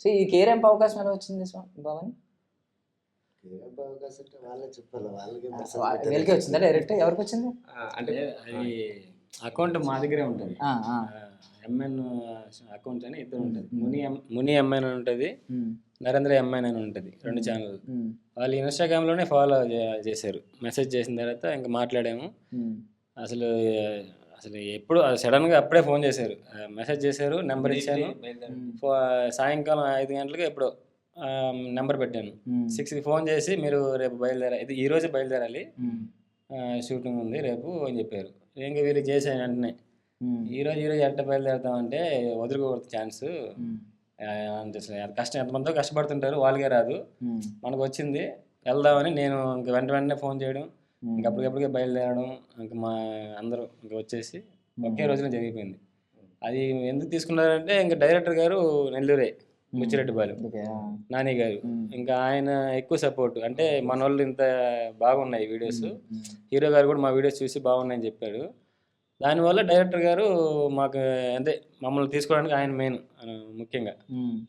So ఈ కేరింపు అవకాశం ఎలా వచ్చింది భవన్? అవకాశం అంటే వాళ్ళే చెప్పాలి, వాళ్ళకి వీళ్ళకి వచ్చిందా డైరెక్ట్? ఎవరికి వచ్చింది? అంటే అది అకౌంట్ మా దగ్గరే ఉంటుంది. ఎంఎన్ అకౌంట్ అని ఇద్దరు ఉంటుంది. ముని ఎంఎన్ అని ఉంటుంది, నరేంద్ర ఎంఎన్ అని ఉంటుంది, 2 ఛానల్. వాళ్ళు ఇన్స్టాగ్రామ్లోనే ఫాలో చేశారు. మెసేజ్ చేసిన తర్వాత ఇంకా మాట్లాడాము. అసలు అసలు ఎప్పుడు సడన్గా అప్పుడే ఫోన్ చేశారు, మెసేజ్ చేశారు, నెంబర్ ఇచ్చాను. సాయంకాలం 5 గంటలకి ఎప్పుడో నెంబర్ పెట్టాను. 6కి ఫోన్ చేసి మీరు రేపు ఇది ఈరోజు బయలుదేరాలి, షూటింగ్ ఉంది రేపు అని చెప్పారు. ఇంకా వీరికి చేశాను వెంటనే. ఈరోజు ఎట్ట బయలుదేరుతామంటే వదులుకోకూడదు ఛాన్స్, కష్టం ఎంతమందో కష్టపడుతుంటారు, వాళ్ళకే రాదు, మనకు వచ్చింది వెళ్దామని నేను ఇంక వెంటనే ఫోన్ చేయడం, ఇంకప్పటికప్పటికే బయలుదేరడం, ఇంకా మా అందరూ ఇంకా వచ్చేసి ఒకే రోజున జరిగిపోయింది. అది ఎందుకు తీసుకున్నారంటే ఇంకా డైరెక్టర్ గారు నెల్లూరే, ముచ్చిరెడ్డిపాలెం నాని గారు. ఇంకా ఆయన ఎక్కువ సపోర్ట్, అంటే మన వాళ్ళు ఇంత బాగున్నాయి వీడియోస్, హీరో గారు కూడా మా వీడియోస్ చూసి బాగున్నాయని చెప్పాడు. దానివల్ల డైరెక్టర్ గారు మాకు అంటే మమ్మల్ని తీసుకోవడానికి ఆయన మెయిన్ ముఖ్యంగా.